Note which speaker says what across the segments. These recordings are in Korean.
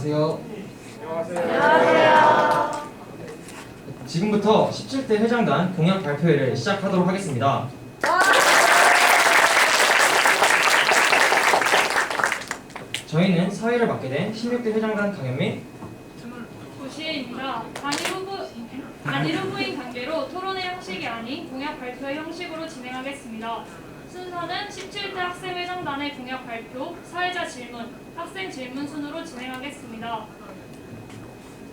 Speaker 1: 안녕하세요.
Speaker 2: 안녕하세요.
Speaker 1: 지금부터 17대 회장단 공약 발표회를 시작하도록 하겠습니다. 저희는 사회를 맡게 된 16대 회장단 강현민,
Speaker 2: 구시입니다. 단일 후보인 관계로 토론회 형식이 아닌 공약 발표회 형식으로 진행하겠습니다. 순서는 17대 학생회장단의 공약 발표, 사회자 질문, 학생 질문 순으로 진행하겠습니다.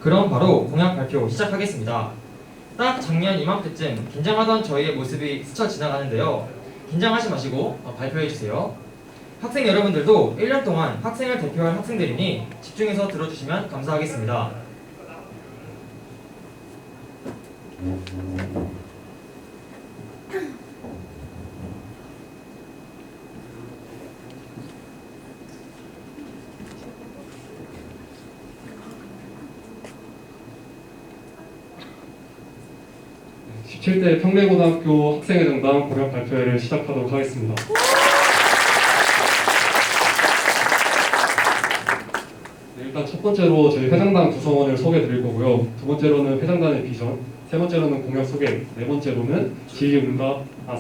Speaker 1: 그럼 바로 공약 발표 시작하겠습니다. 딱 작년 이맘때쯤 긴장하던 저희의 모습이 스쳐 지나가는데요. 긴장하지 마시고 발표해주세요. 학생 여러분들도 1년 동안 학생을 대표할 학생들이니 집중해서 들어주시면 감사하겠습니다.
Speaker 3: 네, 17대 평내고등학교 학생회장단 공약 발표회를 시작하도록 하겠습니다. 네, 일단 첫 번째로 저희 회장단 구성원을 소개해 드릴 거고요. 두 번째로는 회장단의 비전, 세 번째로는 공약 소개, 네 번째로는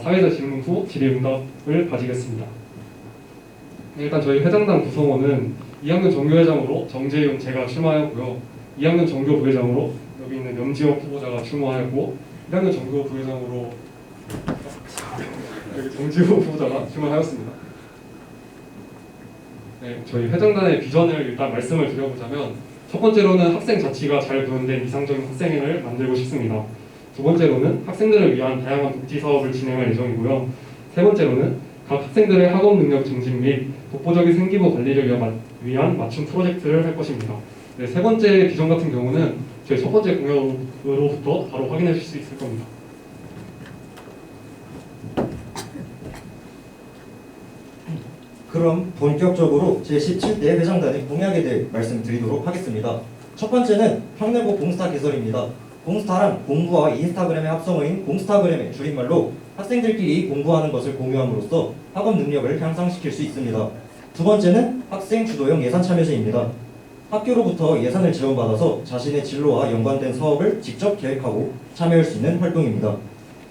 Speaker 3: 사회자 질문 후 질의응답을 가지겠습니다. 네, 일단 저희 회장단 구성원은 2학년 정교회장으로 정재윤 제가 출마하였고요. 2학년 정교 부회장으로 여기 있는 염지혁 후보자가 출마하였고 1학년 정교 부회장으로 여기 정지호 후보자가 출마하였습니다. 네, 저희 회장단의 비전을 일단 말씀을 드려보자면 첫 번째로는 학생 자치가 잘 구현된 이상적인 학생회를 만들고 싶습니다. 두 번째로는 학생들을 위한 다양한 복지 사업을 진행할 예정이고요. 세 번째로는 각 학생들의 학업 능력 증진 및 독보적인 생기부 관리를 위한 맞춤 프로젝트를 할 것입니다. 네, 세 번째 비전 같은 경우는 저희 첫 번째 공약으로부터 바로 확인하실 수 있을 겁니다.
Speaker 4: 그럼 본격적으로 제17대 회장단의 공약에 대해 말씀드리도록 하겠습니다. 첫 번째는 평내고 공스타 개설입니다. 공스타란 공부와 인스타그램의 합성어인 공스타그램의 줄임말로 학생들끼리 공부하는 것을 공유함으로써 학업 능력을 향상시킬 수 있습니다. 두 번째는 학생 주도형 예산 참여제입니다. 학교로부터 예산을 지원받아서 자신의 진로와 연관된 사업을 직접 계획하고 참여할 수 있는 활동입니다.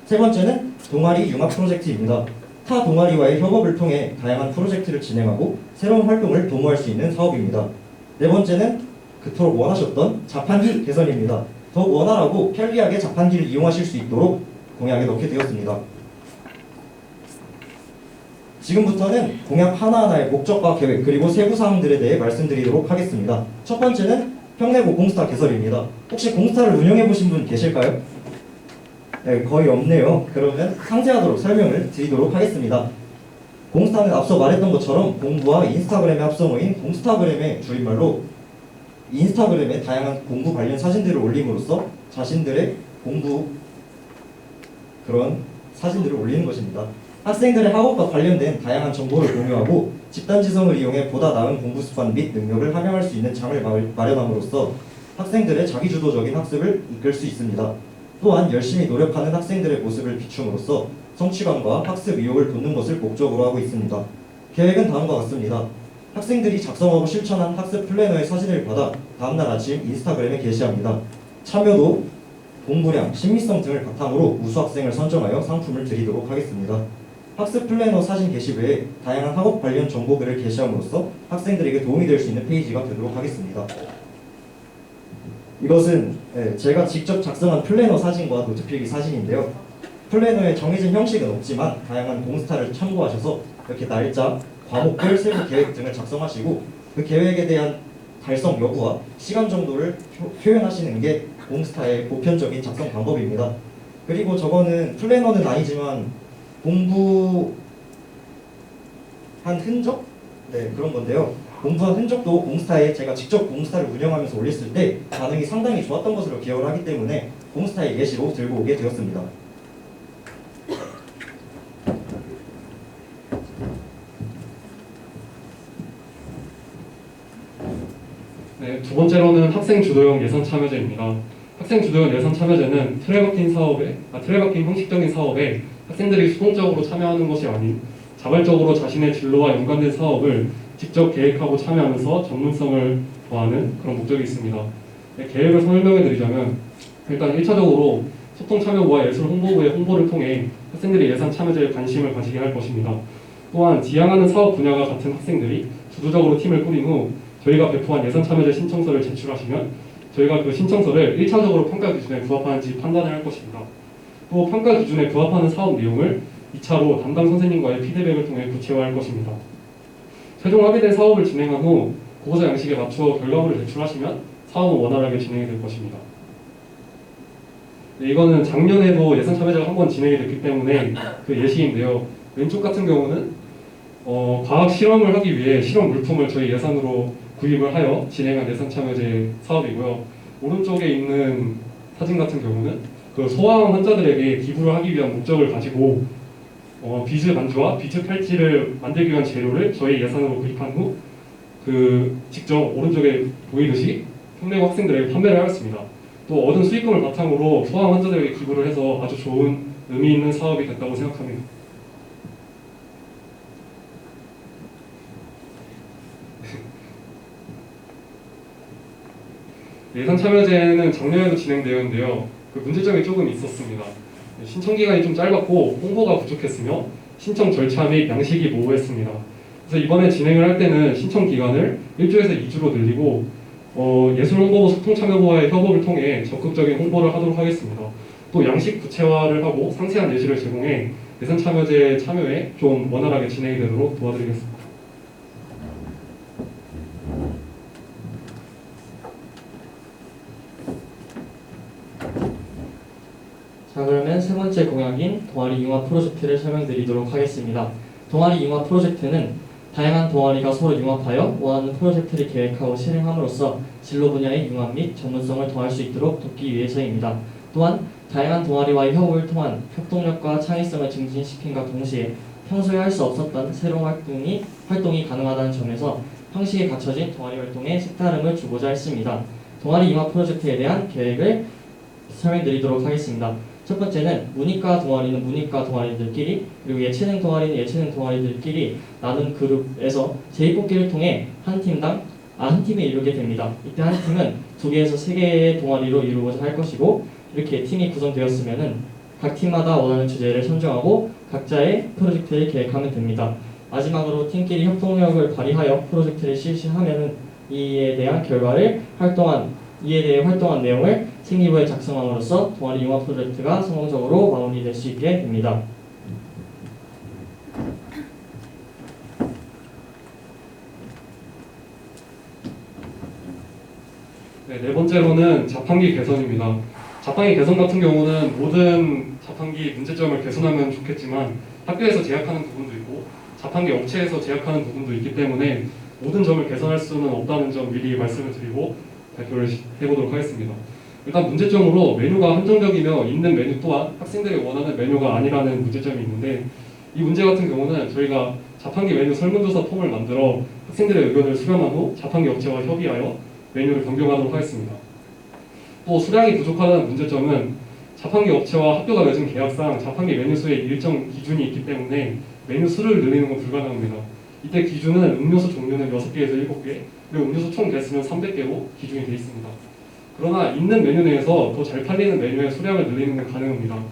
Speaker 4: 세 번째는 동아리 융합 프로젝트입니다. 타 동아리와의 협업을 통해 다양한 프로젝트를 진행하고 새로운 활동을 도모할 수 있는 사업입니다. 네 번째는 그토록 원하셨던 자판기 개선입니다. 더욱 원활하고 편리하게 자판기를 이용하실 수 있도록 공약에 넣게 되었습니다. 지금부터는 공약 하나하나의 목적과 계획 그리고 세부 사항들에 대해 말씀드리도록 하겠습니다. 첫 번째는 평내고 공스타 개설입니다. 혹시 공스타를 운영해 보신 분 계실까요? 네, 거의 없네요. 그러면 상세하도록 설명을 드리도록 하겠습니다. 공스타는 앞서 말했던 것처럼 공부와 인스타그램의 합성어인 공스타그램의 줄임말로 인스타그램에 다양한 공부 관련 사진들을 올림으로써 자신들의 공부 그런 사진들을 올리는 것입니다. 학생들의 학업과 관련된 다양한 정보를 공유하고 집단지성을 이용해 보다 나은 공부 습관 및 능력을 함양할 수 있는 장을 마련함으로써 학생들의 자기주도적인 학습을 이끌 수 있습니다. 또한 열심히 노력하는 학생들의 모습을 비춤으로써 성취감과 학습 의욕을 돋는 것을 목적으로 하고 있습니다. 계획은 다음과 같습니다. 학생들이 작성하고 실천한 학습 플래너의 사진을 받아 다음날 아침 인스타그램에 게시합니다. 참여도, 공부량, 심미성 등을 바탕으로 우수 학생을 선정하여 상품을 드리도록 하겠습니다. 학습 플래너 사진 게시 외에 다양한 학업 관련 정보글을 게시함으로써 학생들에게 도움이 될 수 있는 페이지가 되도록 하겠습니다. 이것은 제가 직접 작성한 플래너 사진과 노트필기 사진인데요. 플래너의 정해진 형식은 없지만 다양한 공스타를 참고하셔서 이렇게 날짜, 과목별, 세부 계획 등을 작성하시고 그 계획에 대한 달성 여부와 시간 정도를 표현하시는 게 공스타의 보편적인 작성 방법입니다. 그리고 저거는 플래너는 아니지만 공부한 흔적? 네, 그런 건데요. 공부한 흔적도 공스타에 제가 직접 공스타를 운영하면서 올렸을 때 반응이 상당히 좋았던 것으로 기억을 하기 때문에 공스타의 예시로 들고 오게 되었습니다.
Speaker 3: 네, 두 번째로는 학생 주도형 예산 참여제입니다. 학생 주도형 예산 참여제는 틀에박힌 형식적인 사업에 학생들이 수동적으로 참여하는 것이 아닌 자발적으로 자신의 진로와 연관된 사업을 직접 계획하고 참여하면서 전문성을 더하는 그런 목적이 있습니다. 네, 계획을 설명해 드리자면 일단 1차적으로 소통참여부와 예술홍보부의 홍보를 통해 학생들이 예산 참여제에 관심을 가지게 할 것입니다. 또한 지향하는 사업 분야가 같은 학생들이 주도적으로 팀을 꾸린 후 저희가 배포한 예산 참여제 신청서를 제출하시면 저희가 그 신청서를 1차적으로 평가 기준에 부합하는지 판단을 할 것입니다. 또 평가 기준에 부합하는 사업 내용을 2차로 담당 선생님과의 피드백을 통해 구체화할 것입니다. 최종 합의된 사업을 진행한 후 보고서 양식에 맞추어 결과물을 제출하시면 사업은 원활하게 진행이 될 것입니다. 네, 이거는 작년에도 예산 참여제가 한 번 진행이 됐기 때문에 그 예시인데요. 왼쪽 같은 경우는 과학 실험을 하기 위해 실험 물품을 저희 예산으로 구입을 하여 진행한 예산 참여제 사업이고요. 오른쪽에 있는 사진 같은 경우는 그 소아암 환자들에게 기부를 하기 위한 목적을 가지고 비즈 반지와 비즈 팔찌를 만들기 위한 재료를 저희 예산으로 구입한 후 그 직접 오른쪽에 보이듯이 평내고 학생들에게 판매를 하였습니다. 또 얻은 수익금을 바탕으로 소아암 환자들에게 기부를 해서 아주 좋은 의미 있는 사업이 됐다고 생각합니다. 예산 참여제는 작년에도 진행되었는데요. 그 문제점이 조금 있었습니다. 신청 기간이 좀 짧았고 홍보가 부족했으며 신청 절차 및 양식이 모호했습니다. 그래서 이번에 진행을 할 때는 신청 기간을 1주에서 2주로 늘리고 예술홍보부 소통참여부와의 협업을 통해 적극적인 홍보를 하도록 하겠습니다. 또 양식 구체화를 하고 상세한 예시를 제공해 예산 참여제 참여에 좀 원활하게 진행이 되도록 도와드리겠습니다.
Speaker 1: 자, 그러면 세 번째 공약인 동아리 융합 프로젝트를 설명드리도록 하겠습니다. 동아리 융합 프로젝트는 다양한 동아리가 서로 융합하여 원하는 프로젝트를 계획하고 실행함으로써 진로 분야의 융합 및 전문성을 더할 수 있도록 돕기 위해서입니다. 또한 다양한 동아리와의 협업을 통한 협동력과 창의성을 증진시킴과 동시에 평소에 할 수 없었던 새로운 활동이 가능하다는 점에서 형식에 갖춰진 동아리 활동에 색다름을 주고자 했습니다. 동아리 융합 프로젝트에 대한 계획을 설명드리도록 하겠습니다. 첫 번째는 문이과 동아리는 문이과 동아리들끼리, 그리고 예체능 동아리는 예체능 동아리들끼리 나눈 그룹에서 재입뽑기를 통해 한 팀에 이루게 됩니다. 이때 한 팀은 2개에서 3개의 동아리로 이루고자 할 것이고, 이렇게 팀이 구성되었으면은 각 팀마다 원하는 주제를 선정하고 각자의 프로젝트를 계획하면 됩니다. 마지막으로 팀끼리 협동력을 발휘하여 프로젝트를 실시하면은 이에 대해 활동한 내용을 생리부에 작성함으로써 동아리 융합 프로젝트가 성공적으로 마무리될 수 있게 됩니다.
Speaker 3: 네 번째로는 자판기 개선입니다. 자판기 개선 같은 경우는 모든 자판기 문제점을 개선하면 좋겠지만 학교에서 제약하는 부분도 있고 자판기 업체에서 제약하는 부분도 있기 때문에 모든 점을 개선할 수는 없다는 점 미리 말씀을 드리고 발표를 해보도록 하겠습니다. 일단 문제점으로 메뉴가 한정적이며 있는 메뉴 또한 학생들이 원하는 메뉴가 아니라는 문제점이 있는데, 이 문제 같은 경우는 저희가 자판기 메뉴 설문조사 폼을 만들어 학생들의 의견을 수렴한 후 자판기 업체와 협의하여 메뉴를 변경하도록 하겠습니다. 또 수량이 부족하다는 문제점은 자판기 업체와 학교가 맺은 계약상 자판기 메뉴 수에 일정 기준이 있기 때문에 메뉴 수를 늘리는 건 불가능합니다. 이때 기준은 음료수 종류는 6개에서 7개, 그리고 음료수 총 개수는 300개로 기준이 되어 있습니다. 그러나 있는 메뉴 내에서 더 잘 팔리는 메뉴의 수량을 늘리는 건 가능합니다.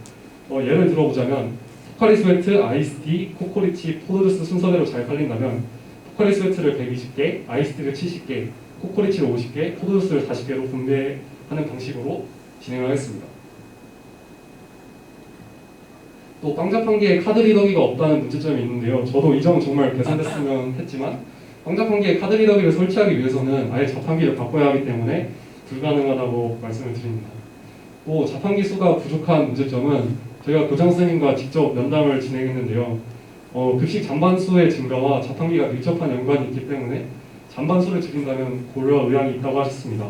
Speaker 3: 예를 들어보자면 포카리 스웨트, 아이스티, 코코리치, 포도주스 순서대로 잘 팔린다면 포카리 스웨트를 120개, 아이스티를 70개, 코코리치를 50개, 포도주스를 40개로 분배하는 방식으로 진행하겠습니다. 또 빵자판기에 카드 리더기가 없다는 문제점이 있는데요. 저도 이 점은 정말 개선됐으면 했지만 빵자판기에 카드 리더기를 설치하기 위해서는 아예 자판기를 바꿔야 하기 때문에 불가능하다고 말씀을 드립니다. 또 자판기 수가 부족한 문제점은 저희가 교장 선생님과 직접 면담을 진행했는데요. 급식 잔반수의 증가와 자판기가 밀접한 연관이 있기 때문에 잔반수를 줄인다면 고려 의향이 있다고 하셨습니다.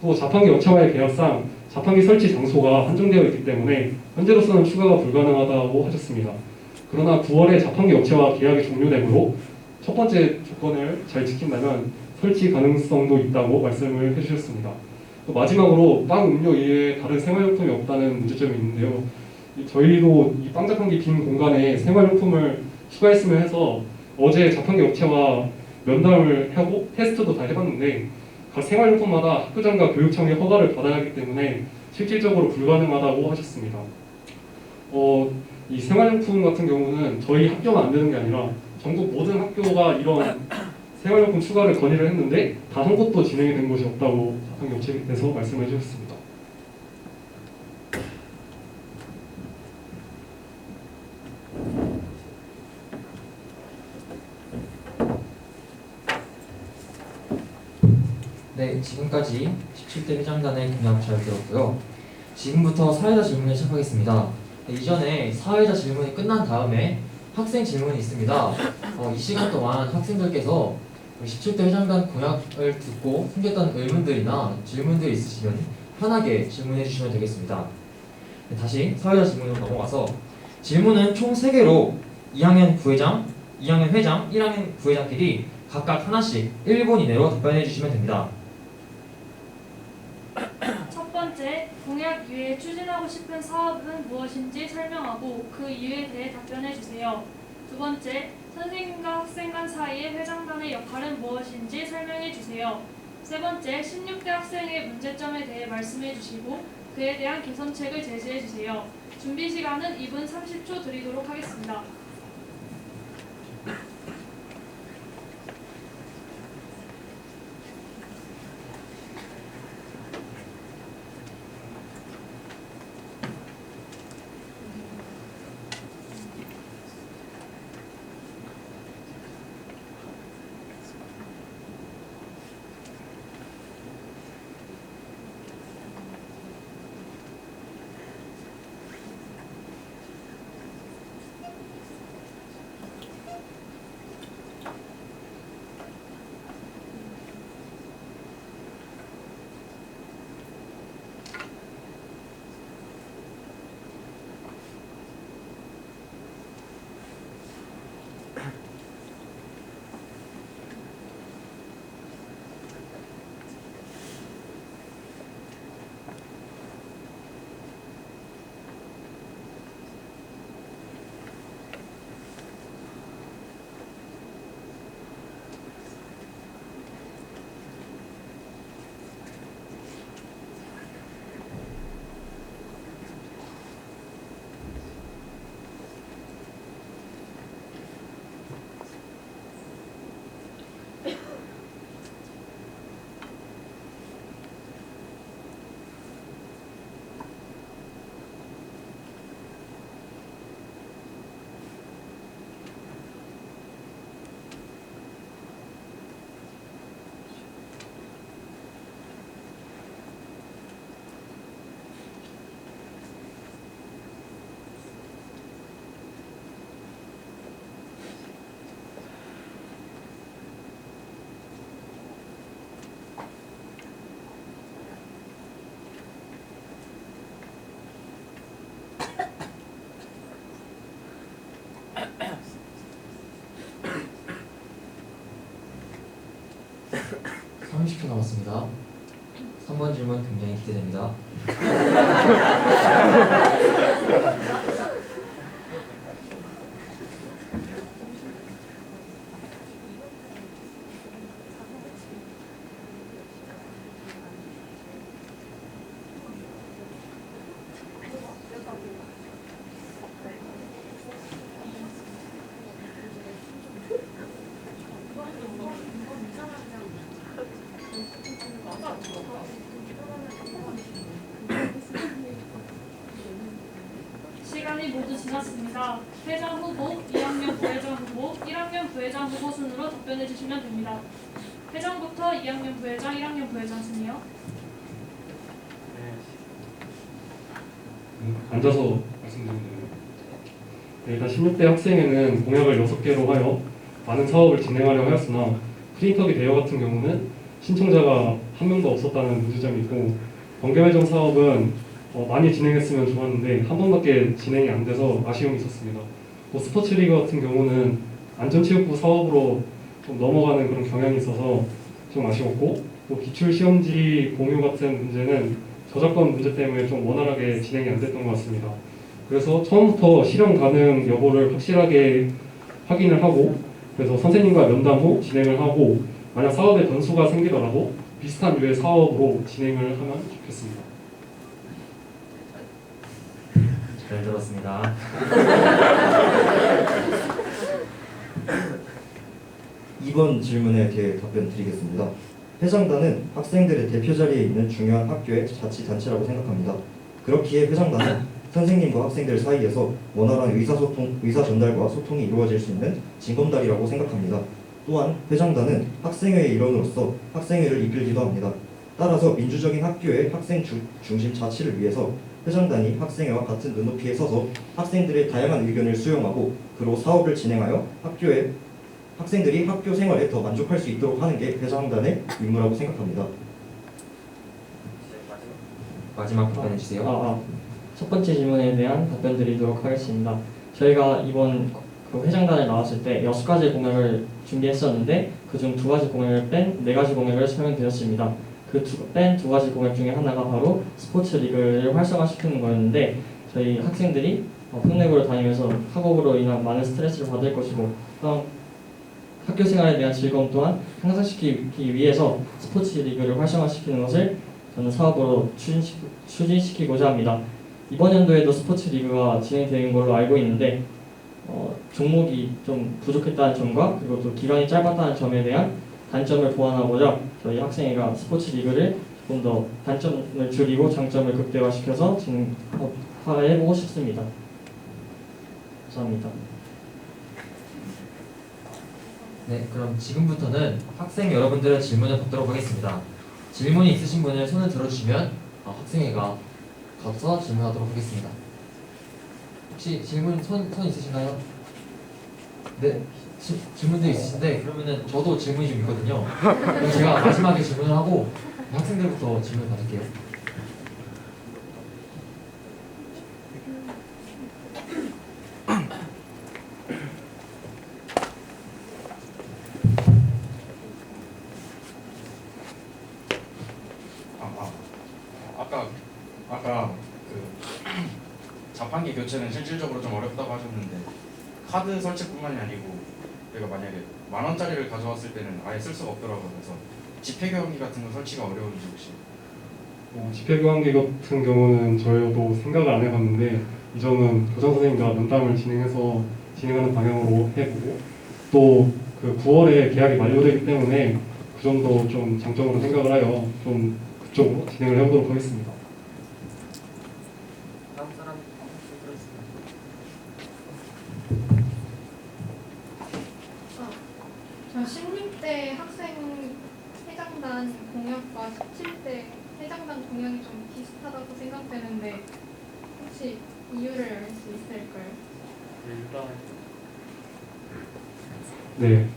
Speaker 3: 또 자판기 업체와의 계약상 자판기 설치 장소가 한정되어 있기 때문에 현재로서는 추가가 불가능하다고 하셨습니다. 그러나 9월에 자판기 업체와 계약이 종료되므로 첫 번째 조건을 잘 지킨다면 설치 가능성도 있다고 말씀을 해주셨습니다. 또 마지막으로 빵, 음료 이외에 다른 생활용품이 없다는 문제점이 있는데요. 저희도 이 빵 자판기 빈 공간에 생활용품을 추가했으면 해서 어제 자판기 업체와 면담을 하고 테스트도 다 해봤는데 각 생활용품마다 학교장과 교육청의 허가를 받아야 하기 때문에 실질적으로 불가능하다고 하셨습니다. 이 생활용품 같은 경우는 저희 학교만 안 되는 게 아니라 전국 모든 학교가 이런 생활용품 추가를 건의를 했는데 단 한 곳도 진행이 된 곳이 없다고 각 업체에서 말씀해 주셨습니다.
Speaker 1: 네, 지금까지 17대 회장단의 공약 잘 들었고요. 지금부터 사회자 질문을 시작하겠습니다. 네, 이전에 사회자 질문이 끝난 다음에 학생 질문이 있습니다. 이 시간 동안 학생들께서 17대 회장단 공약을 듣고 생겼던 의문들이나 질문들이 있으시면 편하게 질문해 주시면 되겠습니다. 네, 다시 사회자 질문으로 넘어가서 질문은 총 3개로 2학년 부회장, 2학년 회장, 1학년 부회장끼리 각각 하나씩 1분 이내로 답변해 주시면 됩니다.
Speaker 2: 첫 번째, 공약 이외에 추진하고 싶은 사업은 무엇인지 설명하고 그 이유에 대해 답변해 주세요. 두 번째, 선생님과 학생 간 사이의 회장단의 역할은 무엇인지 설명해 주세요. 세 번째, 16대 학생의 문제점에 대해 말씀해 주시고 그에 대한 개선책을 제시해 주세요. 준비 시간은 2분 30초 드리도록 하겠습니다.
Speaker 1: 삼 30초 남았습니다. 3번 질문 굉장히 기대됩니다.
Speaker 2: 시간이 모두 지났습니다. 회장 후보, 2학년 부회장 후보, 1학년 부회장 후보 순으로 답변해 주시면 됩니다. 회장부터 2학년 부회장, 1학년 부회장 순이요.
Speaker 3: 앉아서 말씀드리면 됩니다. 네, 일단 16대 학생회는 공약을 6개로 하여 많은 사업을 진행하려 하였으나 프린터기 대여 같은 경우는 신청자가 한 명도 없었다는 문제점이 있고 번개매점 사업은 많이 진행했으면 좋았는데 한 번밖에 진행이 안 돼서 아쉬움이 있었습니다. 또 스포츠리그 같은 경우는 안전체육부 사업으로 좀 넘어가는 그런 경향이 있어서 좀 아쉬웠고 또 기출시험지 공유 같은 문제는 저작권 문제 때문에 좀 원활하게 진행이 안 됐던 것 같습니다. 그래서 처음부터 실현 가능 여부를 확실하게 확인을 하고 그래서 선생님과 면담 후 진행을 하고 만약 사업에 변수가 생기더라도 비슷한 류의 사업으로 진행을 하면 좋겠습니다.
Speaker 1: 잘 들었습니다.
Speaker 4: 이번 질문에 대해 답변 드리겠습니다. 회장단은 학생들의 대표 자리에 있는 중요한 학교의 자치단체라고 생각합니다. 그렇기에 회장단은 선생님과 학생들 사이에서 원활한 의사 전달과 소통이 이루어질 수 있는 징검다리라고 생각합니다. 또한 회장단은 학생회의 일원으로서 학생회를 이끌기도 합니다. 따라서 민주적인 학교의 학생 중심 자치를 위해서 회장단이 학생회와 같은 눈높이에 서서 학생들의 다양한 의견을 수용하고 그로 사업을 진행하여 학생들이 학교 생활에 더 만족할 수 있도록 하는 게 회장단의 임무라고 생각합니다.
Speaker 1: 마지막 답변해 주세요.
Speaker 5: 첫 번째 질문에 대한 답변 드리도록 하겠습니다. 저희가 이번 그 회장단에 나왔을 때 6가지 공약을 준비했었는데 그중 2가지 공약을 뺀 4가지 공약을 설명드렸습니다. 그 뺀 2가지 공약 중에 하나가 바로 스포츠 리그를 활성화시키는 거였는데 저희 학생들이 평내고를 다니면서 학업으로 인한 많은 스트레스를 받을 것이고 학교 생활에 대한 즐거움 또한 향상시키기 위해서 스포츠 리그를 활성화시키는 것을 저는 사업으로 추진시키고자 합니다. 이번 연도에도 스포츠 리그가 진행되는 걸로 알고 있는데 종목이 좀 부족했다는 점과 그리고 또 기간이 짧았다는 점에 대한 단점을 보완하고자 저희 학생회가 스포츠 리그를 조금 더 단점을 줄이고 장점을 극대화시켜서 진행해보고 싶습니다. 감사합니다.
Speaker 1: 네, 그럼 지금부터는 학생 여러분들의 질문을 받도록 하겠습니다. 질문이 있으신 분은 손을 들어주시면 학생회가 가서 질문하도록 하겠습니다. 혹시 질문 손 있으신가요? 네, 질문도 있으신데 그러면은 저도 질문이 좀 있거든요. 그럼 제가 마지막에 질문을 하고 학생들부터 질문 받을게요.
Speaker 6: 아까 그 자판기 교체는 실질적으로 좀 어렵다고 하셨는데 카드 설치뿐만이 아니고 내가 만약에 10,000원짜리를 가져왔을 때는 아예 쓸 수가 없더라고요. 그래서 지폐 교환기 같은 거 설치가 어려운지 혹시?
Speaker 3: 집회 교환기 같은 경우는 저희도 생각을 안 해봤는데 이 점은 교장 선생님과 면담을 진행해서 진행하는 방향으로 해보고 또 그 9월에 계약이 만료되기 때문에 그 점도 좀 장점으로 생각을 하여 좀 그쪽으로 진행을 해보도록 하겠습니다.
Speaker 1: 다음 사람
Speaker 7: 저 16대 학생 회장단 공약과 17대 회장단 공약이 좀 비슷하다고 생각되는데 혹시 이유를 알 수 있을까요?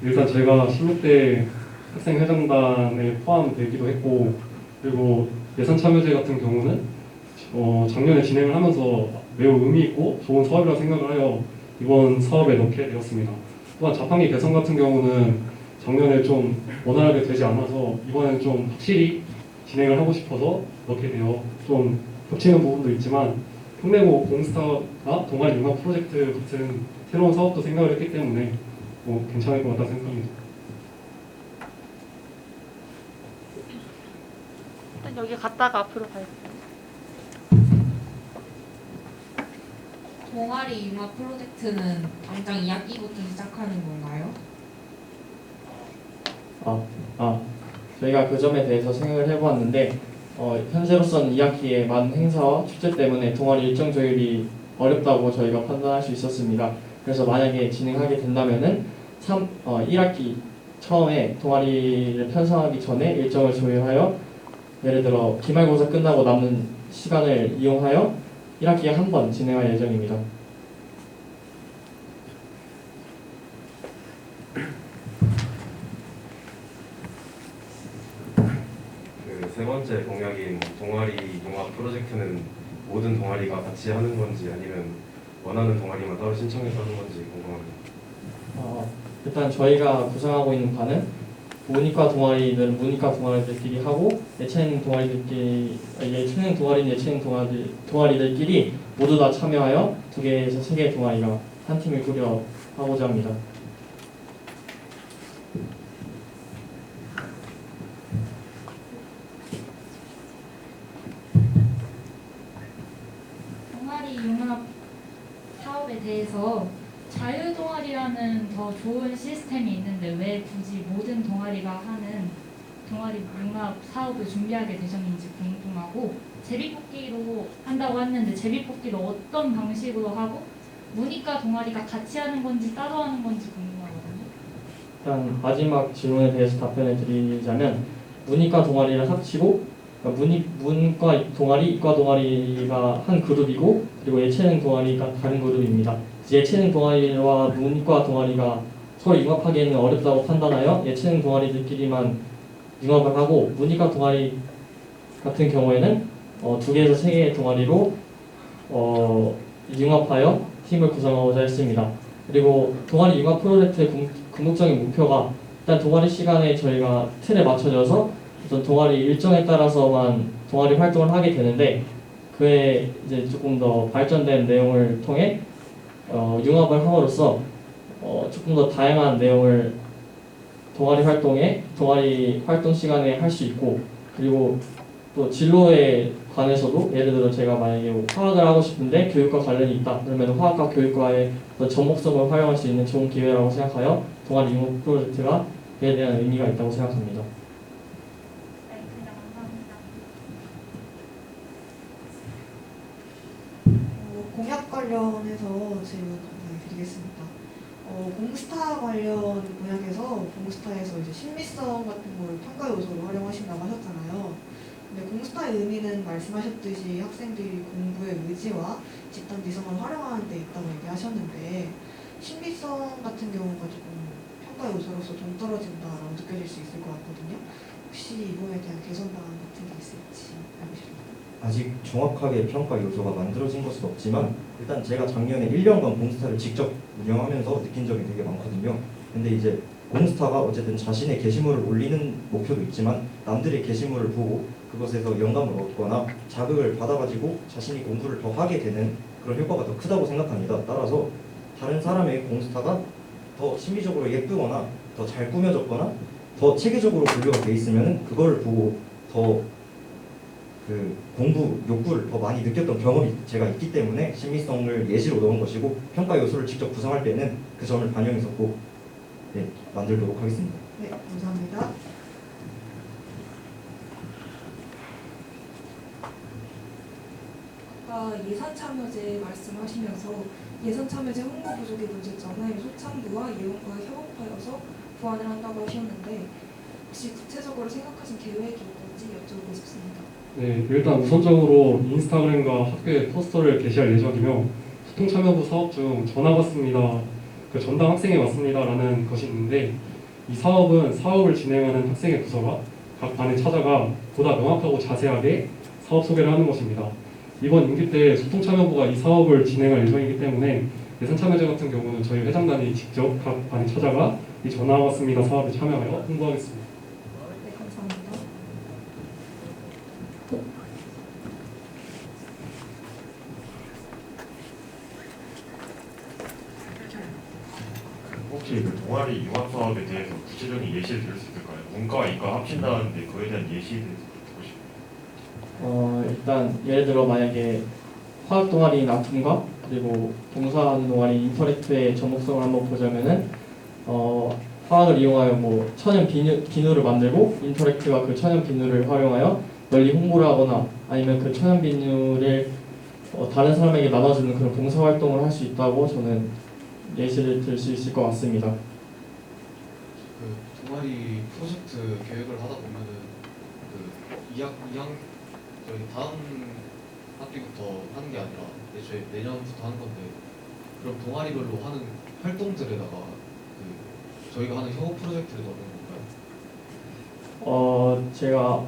Speaker 3: 일단 제가 16대 학생회장단에 포함되기도 했고 그리고 예산참여제 같은 경우는 작년에 진행을 하면서 매우 의미 있고 좋은 사업이라고 생각을 하여 이번 사업에 넣게 되었습니다. 또한 자판기 개선 같은 경우는 작년에 좀 원활하게 되지 않아서 이번에는 좀 확실히 진행을 하고 싶어서 넣게 되어 좀 겹치는 부분도 있지만 평내고 공스타나 동아리 융합 프로젝트 같은 새로운 사업도 생각을 했기 때문에 괜찮을 것 같다 생각합니다.
Speaker 8: 여기 갔다가 앞으로 갈게요.
Speaker 9: 동아리 융합 프로젝트는 당장 2학기부터 시작하는 건가요?
Speaker 5: 저희가 그 점에 대해서 생각을 해보았는데 현재로서는 2학기에 많은 행사와 축제 때문에 동아리 일정 조율이 어렵다고 저희가 판단할 수 있었습니다. 그래서 만약에 진행하게 된다면은 1학기 처음에 동아리를 편성하기 전에 일정을 조율하여 예를 들어 기말고사 끝나고 남는 시간을 이용하여 1학기에 한 번 진행할 예정입니다.
Speaker 10: 그 세 번째 공약인 동아리 융합 프로젝트는 모든 동아리가 같이 하는 건지 아니면 원하는 동아리만 따로 신청해서 하는 건지 궁금합니다.
Speaker 5: 일단 저희가 구성하고 있는 바는 문이과 동아리는 문이과 동아리들끼리 하고 예체능 동아리들끼리 예체능 동아리는 예체능 동아리들끼리 모두 다 참여하여 2개에서 3개의 동아리가 한 팀을 꾸려 하고자 합니다.
Speaker 11: 좋은 시스템이 있는데 왜 굳이 모든 동아리가 하는 동아리 융합 사업을 준비하게 되셨는지 궁금하고, 제비뽑기로 한다고 했는데 제비뽑기를 어떤 방식으로 하고 문이과 동아리가 같이 하는 건지 따로 하는 건지 궁금하거든요.
Speaker 5: 일단 마지막 질문에 대해서 답변을 드리자면, 문이과 동아리를 합치고, 그러니까 문과 동아리, 이과 동아리가 한 그룹이고, 그리고 예체능 동아리가 다른 그룹입니다. 예체능 동아리와 문과 동아리가 서로 융합하기에는 어렵다고 판단하여 예체능 동아리들끼리만 융합을 하고, 문이과 동아리 같은 경우에는 2개에서 3개의 동아리로 융합하여 팀을 구성하고자 했습니다. 그리고 동아리 융합 프로젝트의 궁극적인 목표가, 일단 동아리 시간에 저희가 틀에 맞춰져서 어떤 동아리 일정에 따라서만 동아리 활동을 하게 되는데, 그에 이제 조금 더 발전된 내용을 통해 융합을 함으로써 조금 더 다양한 내용을 동아리 활동 시간에 할 수 있고, 그리고 또 진로에 관해서도 예를 들어 제가 만약에 화학을 하고 싶은데 교육과 관련이 있다 그러면 화학과 교육과의 접목성을 활용할 수 있는 좋은 기회라고 생각하여 동아리 융합 프로젝트가 에 대한 의미가 있다고 생각합니다.
Speaker 2: 네, 그냥 감사합니다.
Speaker 12: 공약 관련해서 질문 드리겠습니다. 공스타 관련 공약에서 공스타에서 이제 신미성 같은 걸 평가 요소로 활용하신다고 하셨잖아요. 근데 공스타의 의미는 말씀하셨듯이 학생들이 공부의 의지와 집단 지성을 활용하는 데 있다고 얘기하셨는데, 신미성 같은 경우가 조금 평가 요소로서 동떨어진다라고 느껴질 수 있을 것 같거든요. 혹시 이 부분에 대한 개선 방안 같은 게 있을지 알고 싶습니다.
Speaker 4: 아직 정확하게 평가 요소가 만들어진 것은 없지만, 일단 제가 작년에 1년간 공스타를 직접 운영하면서 느낀 점이 되게 많거든요. 근데 이제 공스타가 어쨌든 자신의 게시물을 올리는 목표도 있지만, 남들의 게시물을 보고 그것에서 영감을 얻거나 자극을 받아가지고 자신이 공부를 더 하게 되는 그런 효과가 더 크다고 생각합니다. 따라서 다른 사람의 공스타가 더 심리적으로 예쁘거나 더 잘 꾸며졌거나 더 체계적으로 분류가 돼 있으면 그걸 보고 더 그 공부 욕구를 더 많이 느꼈던 경험이 제가 있기 때문에 신미성을 예시로 넣은 것이고, 평가 요소를 직접 구성할 때는 그 점을 반영해서 꼭 만들도록 하겠습니다.
Speaker 12: 네, 감사합니다.
Speaker 13: 아까 예산 참여제 말씀하시면서 예산 참여제 홍보 부족의 문제점을 소참부와 예원과의 협업하여서 보완을 한다고 하셨는데, 혹시 구체적으로 생각하신 계획이 있는지 여쭤보고 싶습니다.
Speaker 3: 네, 일단 우선적으로 인스타그램과 학교에 포스터를 게시할 예정이며, 소통참여부 사업 중 전학 왔습니다, 그 전담 학생이 왔습니다라는 것이 있는데, 이 사업은 사업을 진행하는 학생의 부서가 각 반에 찾아가 보다 명확하고 자세하게 사업 소개를 하는 것입니다. 이번 임기 때 소통참여부가 이 사업을 진행할 예정이기 때문에 예산참여제 같은 경우는 저희 회장단이 직접 각 반에 찾아가 이 전학 왔습니다 사업에 참여하여 홍보하겠습니다.
Speaker 13: 네, 감사합니다.
Speaker 14: 혹시 그 동아리 융합 사업에 대해서 구체적인 예시를 들을 수 있을까요? 문과와 이과 합친다는데 그에 대한 예시에 대해서 듣고 싶어요.
Speaker 5: 일단 예를 들어 만약에 화학 동아리인 아툼과 그리고 봉사하는 동아리 인터랙트의 접목성을 한번 보자면은 화학을 이용하여 뭐 천연 비누를 만들고, 인터랙트가 그 천연 비누를 활용하여 널리 홍보를 하거나 아니면 그 천연 비누를 다른 사람에게 나눠주는 그런 봉사 활동을 할 수 있다고 저는 예시를 들 수 있을 것 같습니다.
Speaker 15: 그 동아리 프로젝트 계획을 하다 보면은 그 2학 저희 다음 학기부터 하는 게 아니라 저희 내년부터 하는 건데, 그럼 동아리별로 하는 활동들에다가 그 저희가 하는 협업 프로젝트를 넣는 건가요?
Speaker 5: 제가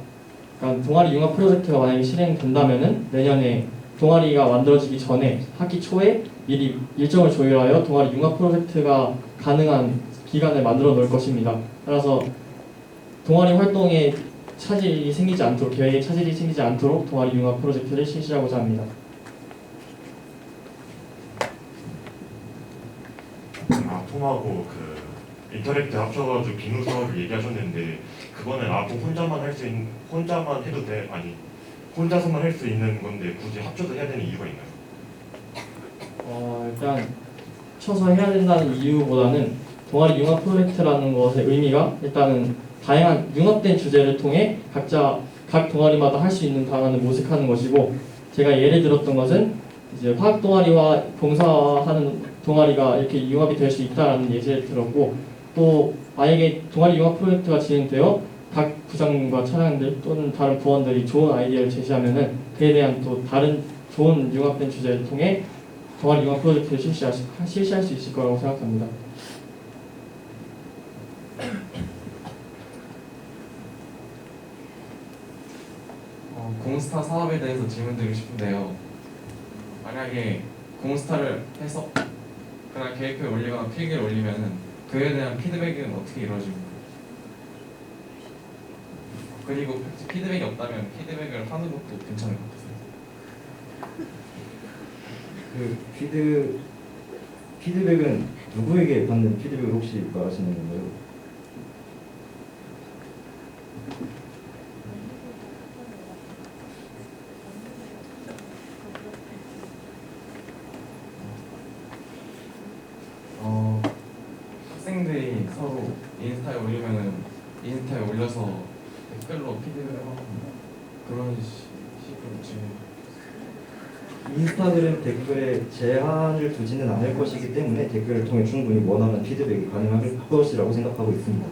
Speaker 5: 그러니까 동아리 융합 프로젝트가 만약에 실행된다면은 내년에 동아리가 만들어지기 전에 학기 초에 미리 일정을 조율하여 동아리 융합 프로젝트가 가능한 기간을 만들어 놓을 것입니다. 따라서 동아리 활동에 차질이 생기지 않도록, 계획에 차질이 생기지 않도록 동아리 융합 프로젝트를 실시하고자 합니다.
Speaker 14: 아톰하고 그 인터랙트 합쳐가지고 비누 사업을 얘기하셨는데, 그거는 아톰 혼자만 해도 돼? 아니 혼자서만 할 수 있는 건데 굳이 합쳐서 해야 되는 이유가 있나요?
Speaker 5: 일단 쳐서 해야 된다는 이유보다는 동아리 융합 프로젝트라는 것의 의미가 일단은 다양한 융합된 주제를 통해 각 동아리마다 할 수 있는 방안을 모색하는 것이고, 제가 예를 들었던 것은 이제 화학 동아리와 봉사하는 동아리가 이렇게 융합이 될 수 있다라는 예시를 들었고, 또 만약에 동아리 융합 프로젝트가 진행되어 각 부장과 차장들 또는 다른 부원들이 좋은 아이디어를 제시하면은 그에 대한 또 다른 좋은 융합된 주제를 통해 동아리 융합 프로젝트를 실시할 수 있을 거라고 생각합니다.
Speaker 16: 공스타 사업에 대해서 질문드리고 싶은데요. 만약에 공스타를 해서 그날 계획표에 올리거나 필기를 올리면은 그에 대한 피드백은 어떻게 이루어집니까? 그리고 피드백이 없다면 피드백을 하는 것도 괜찮을 것 같아요.
Speaker 4: 그 피드백은 누구에게 받는 피드백을 혹시 말하시는 건가요?
Speaker 16: 학생들이 서로 인스타에 올리면은 인스타에 올려서 댓글로 피드백을 하고 그런 식으로 질문.
Speaker 4: 인스타그램 댓글에 제한을 두지는 않을 것이기 때문에 댓글을 통해 충분히 원하는 피드백이 가능할 것이라고 생각하고 있습니다.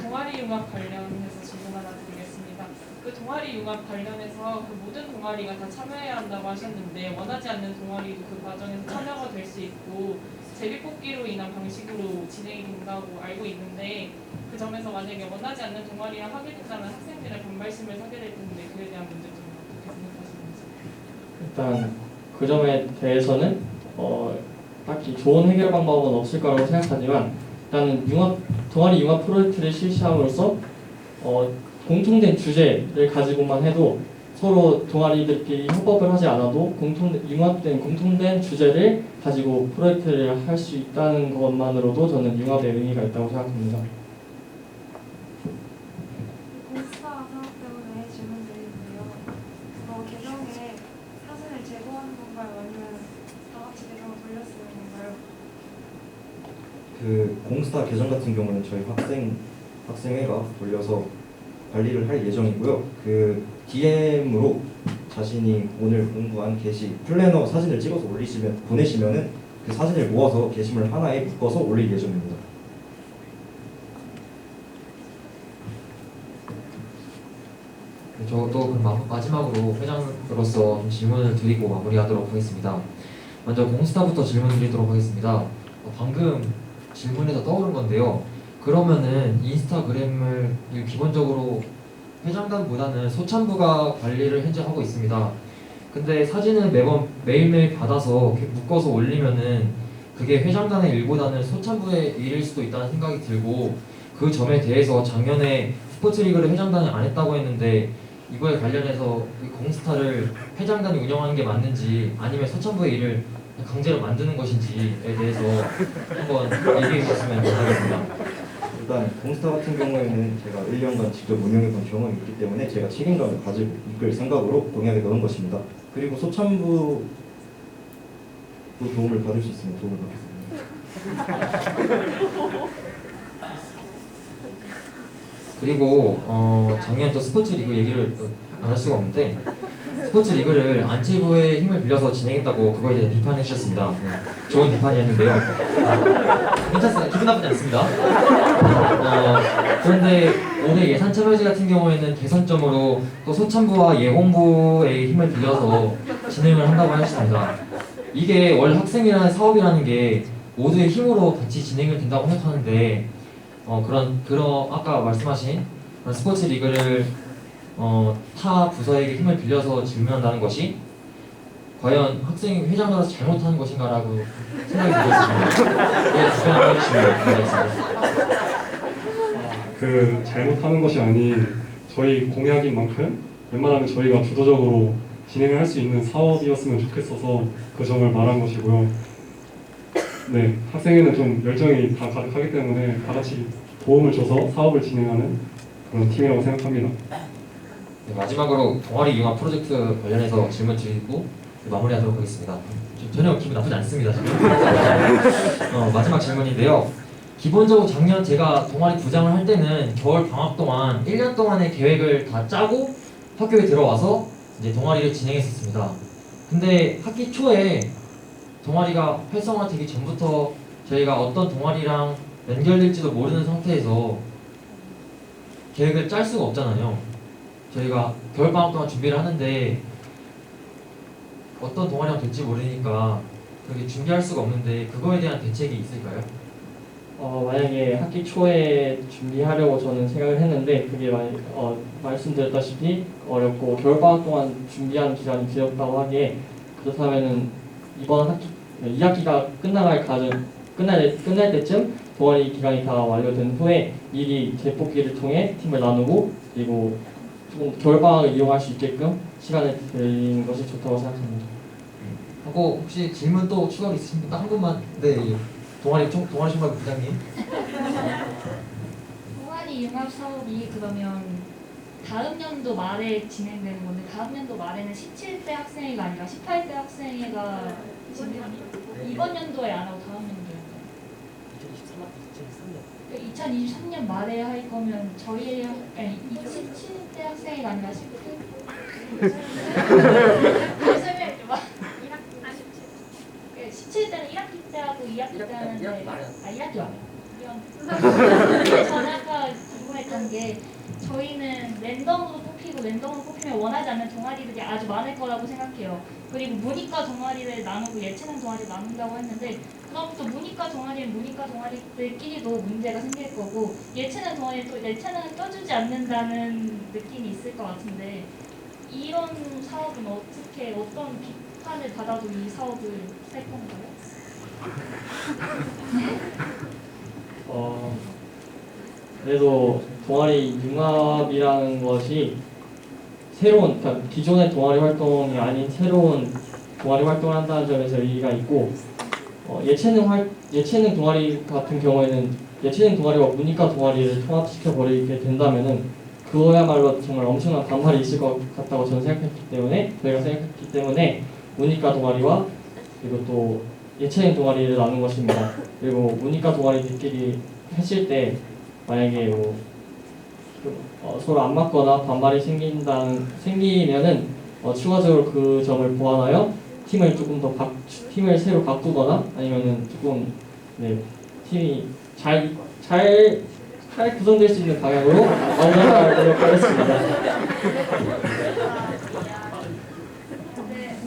Speaker 17: 동아리 융합 관련해서 질문 하나 드리겠습니다. 그 동아리 융합 관련해서 그 모든 동아리가 다 참여해야 한다고 하셨는데 원하지 않는 동아리도 그 과정에서 참여가 될 수 있고 제비뽑기로 인한 방식으로 진행이 된다고 알고 있는데, 그 점에서 만약에 원하지 않는 동아리랑 하게 된다면 학생들의 반발심을 사게 될 텐데 그에 대한 문제점은 어떻게 생각하시는지?
Speaker 5: 일단 그 점에 대해서는 딱히 좋은 해결 방법은 없을 거라고 생각하지만, 일단은 동아리 융합 프로젝트를 실시함으로써 공통된 주제를 가지고만 해도 서로 동아리들끼리 협업을 하지 않아도 융합된 공통된 주제를 가지고 프로젝트를 할 수 있다는 것만으로도 저는 융합의 의미가 있다고 생각합니다.
Speaker 2: 공스타 사업 때문에 질문드리는데요. 계정에 사진을 제보하는 건가요? 아니면 다 같이 계정을 돌려쓰는 건가요?
Speaker 4: 그 공스타 계정 같은 경우는 저희 학생회가 돌려서 관리를 할 예정이고요. 그 DM으로 자신이 오늘 공부한 게시 플래너 사진을 찍어서 보내시면은 그 사진을 모아서 게시물 하나에 묶어서 올릴 예정입니다.
Speaker 1: 저도 그럼 마지막으로 회장으로서 질문을 드리고 마무리하도록 하겠습니다. 먼저 공스타부터 질문드리도록 하겠습니다. 방금 질문에서 떠오른 건데요. 그러면은 인스타그램을 기본적으로 회장단보다는 소참부가 관리를 현재 하고 있습니다. 근데 사진을 매일매일 받아서 이렇게 묶어서 올리면은 그게 회장단의 일보다는 소참부의 일일 수도 있다는 생각이 들고, 그 점에 대해서 작년에 스포츠리그를 회장단이 안 했다고 했는데 이거에 관련해서 공스타를 회장단이 운영하는 게 맞는지 아니면 소참부의 일을 강제로 만드는 것인지에 대해서 한번 얘기해 주셨으면 감사하겠습니다.
Speaker 4: 일단 공스타 같은 경우에는 제가 1년간 직접 운영해본 경험이 있기 때문에 제가 책임감을 가지고 이끌 생각으로 공약에 넣은 것입니다. 그리고 소참부 도움을 받을 수 있으면 도움을 받겠습니다.
Speaker 1: 그리고 작년 또 스포츠 리그 얘기를 안 할 수가 없는데, 스포츠 리그를 안치부의 힘을 빌려서 진행했다고 그거에 대해 비판해 주셨습니다. 네, 좋은 비판이었는데요. 괜찮습니다. 기분 나쁘지 않습니다. 그런데 올해 예산 참여제 같은 경우에는 개선점으로 또 소참부와 예홍부의 힘을 빌려서 진행을 한다고 하셨습니다. 이게 원래 학생이라는 사업이라는 게 모두의 힘으로 같이 진행이 된다고 생각하는데, 그런 아까 말씀하신 그런 스포츠 리그를 타 부서에게 힘을 빌려서 질문한다는 것이 과연 학생이 회장으로서 잘못하는 것인가라고 생각이 들었습니다. 예, 답변을 해주시면 감사하겠습니다.
Speaker 3: 그 잘못하는 것이 아닌 저희 공약인 만큼 웬만하면 저희가 주도적으로 진행을 할 수 있는 사업이었으면 좋겠어서 그 점을 말한 것이고요. 네, 학생회는 좀 열정이 다 가득하기 때문에 다 같이 도움을 줘서 사업을 진행하는 그런 팀이라고 생각합니다.
Speaker 1: 네, 마지막으로 동아리 융합 프로젝트 관련해서 질문 드리고 마무리하도록 하겠습니다. 전혀 기분 나쁘지 않습니다. 지금. 마지막 질문인데요. 기본적으로 작년 제가 동아리 부장을 할 때는 겨울 방학 동안 1년 동안의 계획을 다 짜고 학교에 들어와서 이제 동아리를 진행했었습니다. 근데 학기 초에 동아리가 활성화되기 전부터 저희가 어떤 동아리랑 연결될지도 모르는 상태에서 계획을 짤 수가 없잖아요. 저희가 겨울방학 동안 준비를 하는데 어떤 동아리가 될지 모르니까 그게 준비할 수가 없는데 그거에 대한 대책이 있을까요?
Speaker 5: 만약에 학기 초에 준비하려고 저는 생각을 했는데 그게 말씀드렸다시피 어렵고 겨울방학 동안 준비하는 기간이 길었다고 하기에 그렇다면은 이번 학기 2학기가 끝날 때쯤 동아리 기간이 다 완료된 후에 미리 재뽑기를 통해 팀을 나누고 그리고 조금 겨울방학을 이용할 수 있게끔 시간을 드리는 것이 좋다고 생각합니다.
Speaker 1: 하고 혹시 질문 또 추가로 있으십니까? 한 분만. 네. 동아리 총괄 부장님.
Speaker 11: 동아리 융합 사업이 그러면 다음 연도 말에 진행되는 건데 다음 연도 말에는 17대 학생회가 아니라 18대 학생회가 이번 연도에 안 하고 다음 연도에 2023년 말에 할 거면 저희 27대 학생회가 아니라 17대 설명해 줘봐. 17대는 1학기 때 하고 2학기 때 하는데 1학기 말이야. 저는 아까 궁금했던 게 저희는 랜덤으로 뽑히면 원하지 않는 동아리들이 아주 많을 거라고 생각해요. 그리고 문이과 동아리를 나누고 예체능 동아리를 나눈다고 했는데 그럼 또 문이과 동아리들끼리도 문제가 생길 거고 예체능 동아리는 또 예체능을 껴주지 않는다는 느낌이 있을 것 같은데 이런 사업은 어떤 비판을 받아도 이 사업을 할 건가요?
Speaker 5: 그래도 동아리 융합이라는 것이 그러니까 기존의 동아리 활동이 아닌 새로운 동아리 활동을 한다는 점에서 의의가 있고 예체능 동아리 같은 경우에는 예체능 동아리와 문이과 동아리를 통합시켜 버리게 된다면은 그거야말로 정말 엄청난 반발이 있을 것 같다고 저희가 생각했기 때문에 문이과 동아리와 그리고 또 예체능 동아리를 나눈 것입니다. 그리고 문이과 동아리들끼리 했을 때 만약에 서로 안 맞거나 반발이 생기면은 추가적으로 그 점을 보완하여 팀을 새로 바꾸거나 아니면은 조금 팀이 잘 구성될 수 있는 방향으로 완전히 노력하겠습니다.
Speaker 2: 네,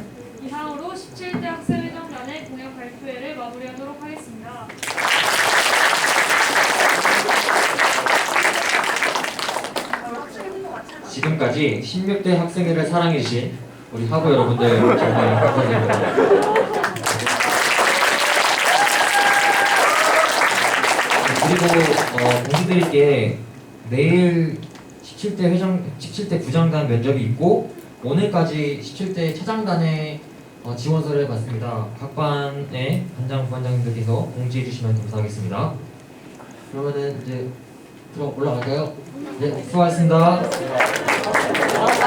Speaker 2: 이상으로 17대 학생회장단의 공약 발표회를 마무리하도록 하겠습니다.
Speaker 1: 지금까지 16대 학생회를 사랑해주신 우리 학우 여러분들 정말 감사드립니다. 그리고 공지드릴게 내일 17대 부장단 면접이 있고 오늘까지 17대 차장단의 지원서를 받습니다. 각 반의 반장, 부반장님들께서 공지해 주시면 감사하겠습니다. 그러면은 이제 올라갈까요? 네, 수고하셨습니다.